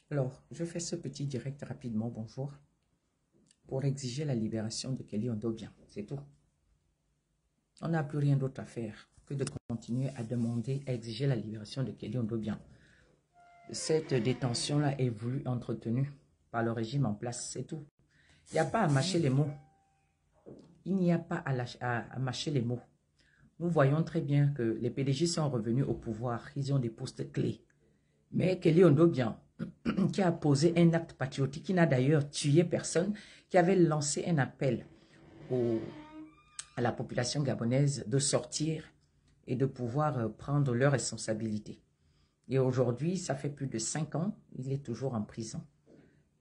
Alors, je fais ce petit direct rapidement, bonjour, pour exiger la libération de Kelly Ondobian, c'est tout. On n'a plus rien d'autre à faire que de continuer à demander, à exiger la libération de Kelly Ondobian. Cette détention-là est voulue, entretenue par le régime en place, c'est tout. Il n'y a pas à mâcher les mots. Il n'y a pas à mâcher les mots. Nous voyons très bien que les PDG sont revenus au pouvoir, ils ont des postes clés. Mais Kelly Ondobian, qui a posé un acte patriotique, qui n'a d'ailleurs tué personne, qui avait lancé un appel à la population gabonaise de sortir et de pouvoir prendre leurs responsabilités. Et aujourd'hui, ça fait plus de 5 ans, il est toujours en prison.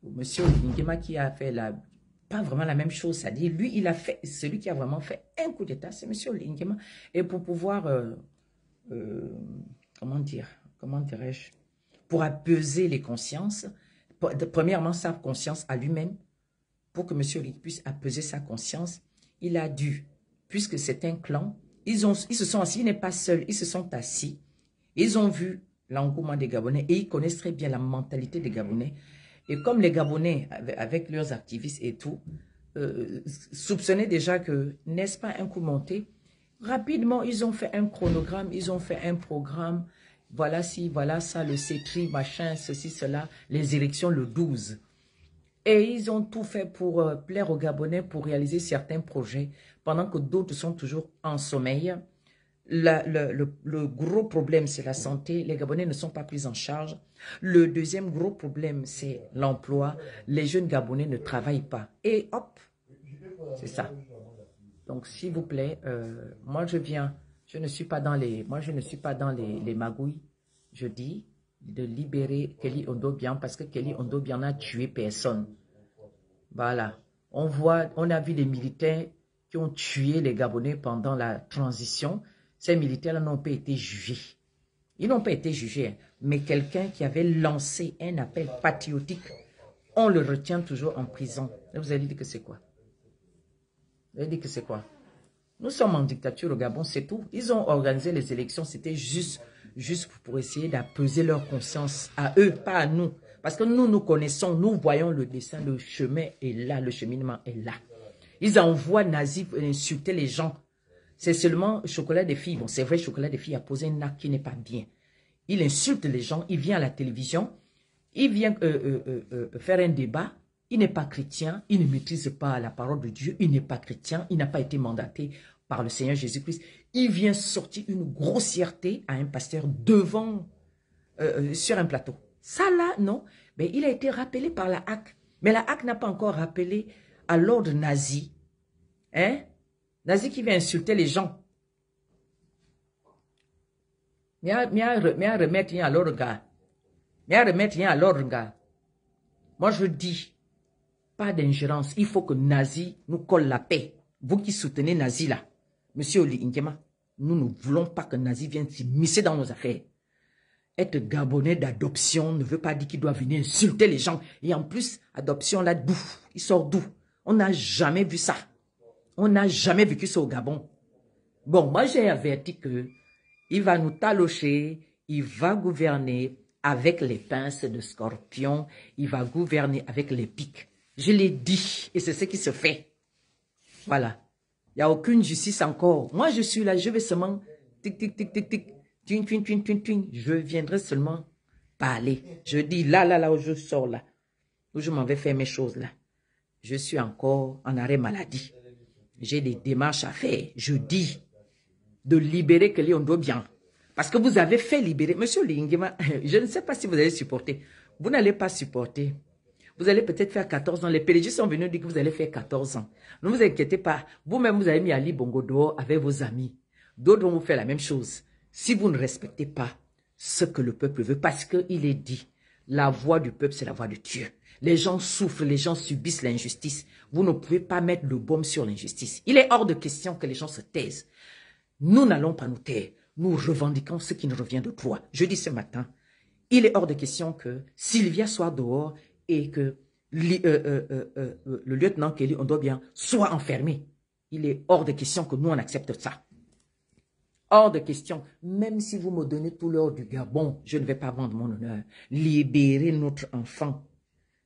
Monsieur Nguema qui a fait pas vraiment la même chose, c'est-à-dire lui, il a fait, celui qui a vraiment fait un coup d'État, c'est Monsieur Nguema. Et pour pouvoir, comment dirais-je, pour apaiser les consciences, premièrement sa conscience à lui-même, pour que M. Oli puisse apaiser sa conscience, il a dû, puisque c'est un clan, ils se sont assis, il n'est pas seul, ils se sont assis, ils ont vu l'engouement des Gabonais et ils connaissent très bien la mentalité des Gabonais. Et comme les Gabonais, avec leurs activistes et tout, soupçonnaient déjà que, n'est-ce pas un coup monté, rapidement, ils ont fait un chronogramme, ils ont fait un programme, voilà ci, voilà ça, le CETRI, machin, ceci, cela, les élections le 12. Et ils ont tout fait pour plaire aux Gabonais, pour réaliser certains projets, pendant que d'autres sont toujours en sommeil. Le gros problème, c'est la santé. Les Gabonais ne sont pas pris en charge. Le deuxième gros problème, c'est l'emploi. Les jeunes Gabonais ne travaillent pas. Et hop, c'est ça. Donc, s'il vous plaît, moi je ne suis pas dans les magouilles. Je dis de libérer Kelly Ondobian parce que Kelly Ondobian n'a tué personne. Voilà. On a vu des militaires qui ont tué les Gabonais pendant la transition. Ces militaires-là n'ont pas été jugés. Ils n'ont pas été jugés, hein. Mais quelqu'un qui avait lancé un appel patriotique, on le retient toujours en prison. Et vous allez dire que c'est quoi? Vous allez dire que c'est quoi? Nous sommes en dictature au Gabon, c'est tout. Ils ont organisé les élections, c'était juste pour essayer d'apaiser leur conscience à eux, pas à nous. Parce que nous connaissons, nous voyons le dessin, le chemin est là, le cheminement est là. Ils envoient Nazif insulter les gens. C'est seulement Chocolat des filles. Bon, c'est vrai, Chocolat des filles a posé un acte qui n'est pas bien. Il insulte les gens, il vient à la télévision, il vient faire un débat. Il n'est pas chrétien, il ne maîtrise pas la parole de Dieu, il n'est pas chrétien, il n'a pas été mandaté par le Seigneur Jésus-Christ. Il vient sortir une grossièreté à un pasteur sur un plateau. Ça là, non. Mais il a été rappelé par la HAC. Mais la HAC n'a pas encore rappelé à l'ordre nazi. Hein? Nazi qui vient insulter les gens. Mais à remettre rien à l'ordre, gars. Mais à remettre rien à l'ordre, gars. Moi, je dis, pas d'ingérence. Il faut que Nazi nous colle la paix. Vous qui soutenez Nazi là, Monsieur Oli Nguema, nous ne voulons pas que Nazi vienne s'immiscer dans nos affaires. Être Gabonais d'adoption ne veut pas dire qu'il doit venir insulter les gens. Et en plus, adoption là, d'où? Il sort d'où? On n'a jamais vu ça. On n'a jamais vécu ça au Gabon. Bon, moi j'ai averti que il va nous talocher, il va gouverner avec les pinces de scorpion, il va gouverner avec les pics. Je l'ai dit et c'est ce qui se fait. Voilà. Il n'y a aucune justice encore. Moi, je suis là, je vais seulement tic, tic, tic, tic, tic, twin, twin, twin, twin, twin. Je viendrai seulement parler. Je dis là, où je sors là, où je m'en vais faire mes choses là. Je suis encore en arrêt maladie. J'ai des démarches à faire. Je dis de libérer Kelly Ondobian. Parce que vous avez fait libérer. Monsieur Nguema, je ne sais pas si vous allez supporter. Vous n'allez pas supporter. Vous allez peut-être faire 14 ans. Les PDG sont venus dire que vous allez faire 14 ans. Ne vous inquiétez pas. Vous-même, vous avez mis Ali Bongo dehors avec vos amis. D'autres vont vous faire la même chose. Si vous ne respectez pas ce que le peuple veut, parce qu'il est dit, la voix du peuple, c'est la voix de Dieu. Les gens souffrent, les gens subissent l'injustice. Vous ne pouvez pas mettre le baume sur l'injustice. Il est hors de question que les gens se taisent. Nous n'allons pas nous taire. Nous revendiquons ce qui nous revient de toi. Je dis ce matin, il est hors de question que Sylvia soit dehors et que le lieutenant Kelly Ondobian soit enfermé. Il est hors de question que nous on accepte ça. Hors de question. Même si vous me donnez tout l'or du Gabon, je ne vais pas vendre mon honneur. Libérez notre enfant.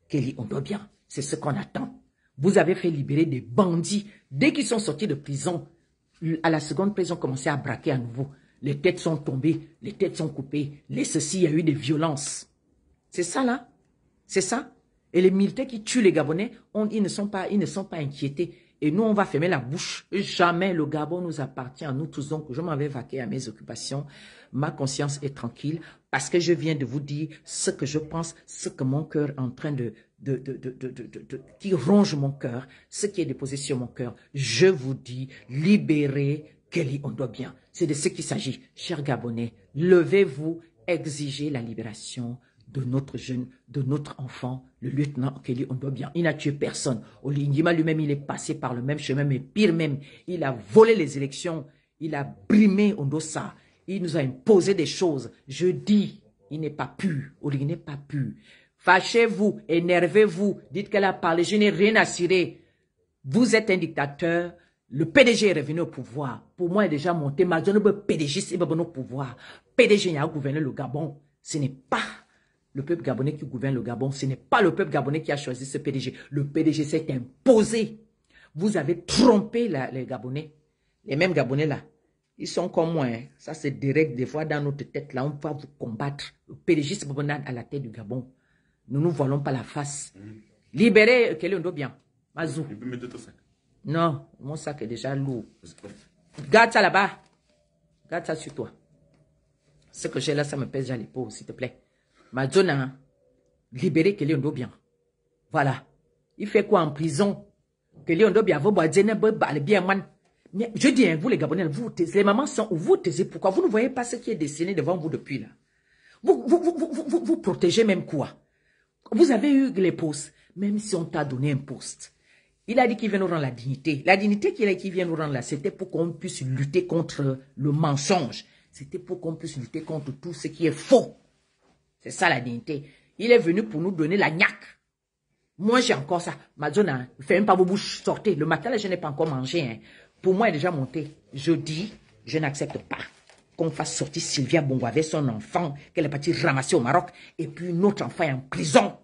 Kelly, on doit bien. C'est ce qu'on attend. Vous avez fait libérer des bandits. Dès qu'ils sont sortis de prison, à la seconde prison, ils ont commencé à braquer à nouveau. Les têtes sont tombées, les têtes sont coupées. Les ceci, il y a eu des violences. C'est ça là? C'est ça? Et les militaires qui tuent les Gabonais, ils ne sont pas inquiétés. Et nous, on va fermer la bouche. Jamais le Gabon nous appartient à nous tous. Donc, je m'en vais vaquer à mes occupations. Ma conscience est tranquille parce que je viens de vous dire ce que je pense, ce que mon cœur est en train qui ronge mon cœur, ce qui est déposé sur mon cœur. Je vous dis, libérez Kelly Ondobia. C'est de ce qu'il s'agit. Chers Gabonais, levez-vous, exigez la libération de notre jeune, de notre enfant, le lieutenant Kelly Ondobia. Il n'a tué personne. Olinguima lui-même, il est passé par le même chemin, mais pire même, il a volé les élections, il a brimé Ondossa, il nous a imposé des choses. Je dis, il n'est pas pur. Olingue n'est pas pur. Fâchez-vous, énervez-vous, dites qu'elle a parlé, je n'ai rien à cirer. Vous êtes un dictateur. Le PDG est revenu au pouvoir. Pour moi, il est déjà monté. Ma zone de PDG, c'est au pouvoir. PDG a gouverné le Gabon. Ce n'est pas le peuple gabonais qui gouverne le Gabon. Ce n'est pas le peuple gabonais qui a choisi ce PDG. Le PDG s'est imposé. Vous avez trompé les Gabonais. Les mêmes Gabonais là. Ils sont comme moi. Hein. Ça, c'est direct. Des fois, dans notre tête là, on va vous combattre. Le PDG, c'est à la tête du Gabon. Nous ne nous voilons pas la face. Libérez Kelly Ondobia. Mazou. Non, mon sac est déjà lourd. Garde ça là-bas. Garde ça sur toi. Ce que j'ai là, ça me pèse déjà l'épaule, s'il te plaît. Mazona, libérez Kelly Ondobia. Voilà. Il fait quoi en prison? Kelly Ondobia, vous bien man. Mais je dis, hein, vous les Gabonais, vous taisez, les mamans sont où vous taisez. Pourquoi vous ne voyez pas ce qui est dessiné devant vous depuis là? Vous protégez même quoi? Vous avez eu les postes, même si on t'a donné un poste. Il a dit qu'il vient nous rendre la dignité. La dignité qu'il vient nous rendre là, c'était pour qu'on puisse lutter contre le mensonge. C'était pour qu'on puisse lutter contre tout ce qui est faux. C'est ça la dignité. Il est venu pour nous donner la gnaque. Moi, j'ai encore ça. Madonna, ne faites même pas vos bouches, sortez. Le matin, là, je n'ai pas encore mangé. Hein. Pour moi, il est déjà monté. Je dis, je n'accepte pas qu'on fasse sortir Sylvia Bongo avec son enfant, qu'elle est partie ramasser au Maroc, et puis notre enfant est en prison.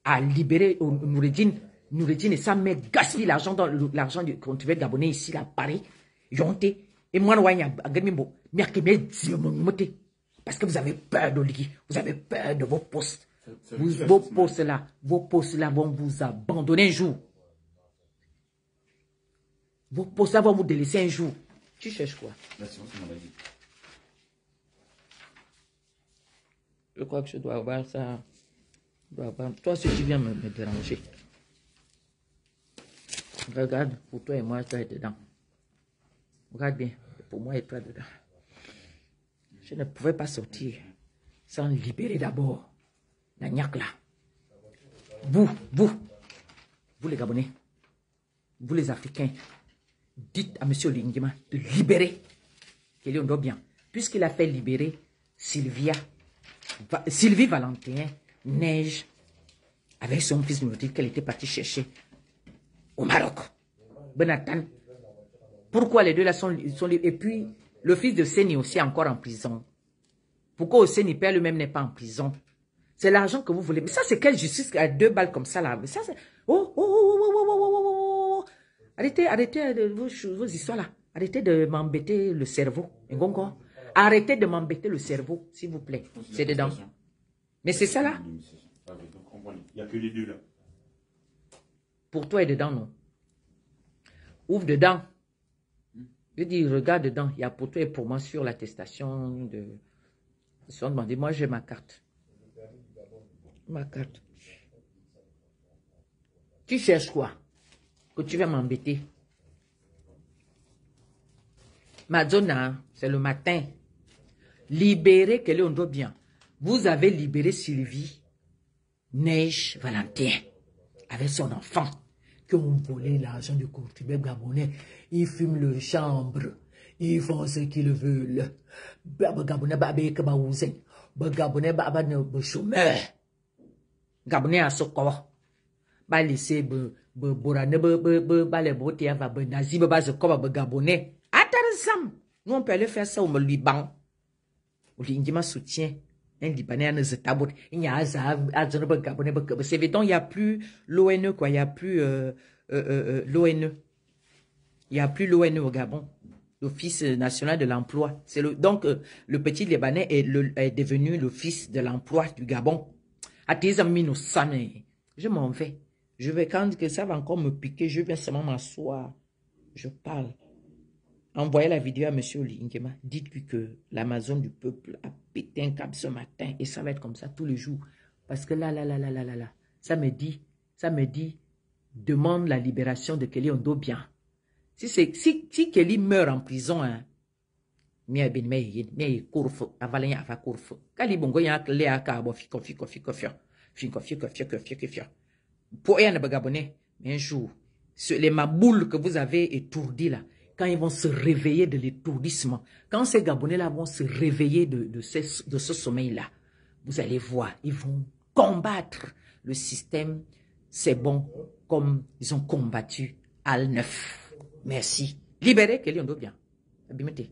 À libérer Noureddine et sa mère gaspille l'argent dans l'argent du contribuable gabonais ici, là, à Paris. Yonté. Et moi, parce que vous avez peur d'Oligui, vous avez peur de vos postes. Vos postes là vont vous abandonner un jour. Vos postes là vont vous délaisser un jour. Tu cherches quoi? Je crois que je dois avoir ça. Toi, si tu viens me déranger. Regarde, pour toi et moi, toi es dedans. Regarde bien, pour moi et toi dedans. Je ne pouvais pas sortir sans libérer d'abord la gnaque là. Vous les Gabonais, vous les Africains, dites à M. Olinguima de libérer Kelly Ondobia, puisqu'il a fait libérer Sylvie Valentin Neige avec son fils Noureddine qu'elle était partie chercher au Maroc. Benatan. Pourquoi les deux là sont libres? Et puis, le fils de Seni aussi est encore en prison. Pourquoi Seni père lui-même n'est pas en prison? C'est l'argent que vous voulez. Mais ça, c'est quelle justice à 2 balles comme ça là? Ça, Arrêtez vos histoires là. Arrêtez de m'embêter le cerveau. Arrêtez de m'embêter le cerveau, s'il vous plaît. C'est dedans. Mais c'est ça là? Il n'y a que les deux là. Pour toi, est dedans, non? Ouvre dedans. Je dis, regarde dedans. Il y a pour toi et pour moi sur l'attestation de... Ils sont demandés. Moi, j'ai ma carte. Ma carte. Tu cherches quoi? Que tu vas m'embêter. Madonna, c'est le matin. Libérez Kelly Ondobia. Vous avez libéré Sylvie Neige Valentin avec son enfant qui ont volé l'argent du contribuable gabonais. Ils fument le chambre. Ils font ce qu'ils veulent. Gabonais chômeur. Gabonais à ce corps. Ba laisser borane les beautés va nazi ba se corps gabonais. Attends. Zam. Nous, on peut aller faire ça au Liban. Au Liban soutient. Un Libanais, c'est évident, il n'y a plus l'ONE, quoi. Il n'y a plus l'ONE. Il n'y a plus l'ONE au Gabon. L'Office national de l'emploi. Donc, le petit Libanais est devenu l'Office de l'emploi du Gabon. Je m'en vais. Je vais, quand que ça va encore me piquer, je viens seulement m'asseoir. Je parle. Envoyez la vidéo à M. Olingema. Dites-lui que l'Amazon du peuple a pété un câble ce matin et ça va être comme ça tous les jours. Parce que là, ça me dit, demande la libération de Kelly Ondobian. Si Kelly meurt en prison, hein, un jour, les maboules que vous avez étourdis là, quand ils vont se réveiller de l'étourdissement, quand ces Gabonais-là vont se réveiller de ce sommeil-là, vous allez voir, ils vont combattre le système. C'est bon, comme ils ont combattu Al-9. Merci. Libérez Kelly Ondobia. Abimete.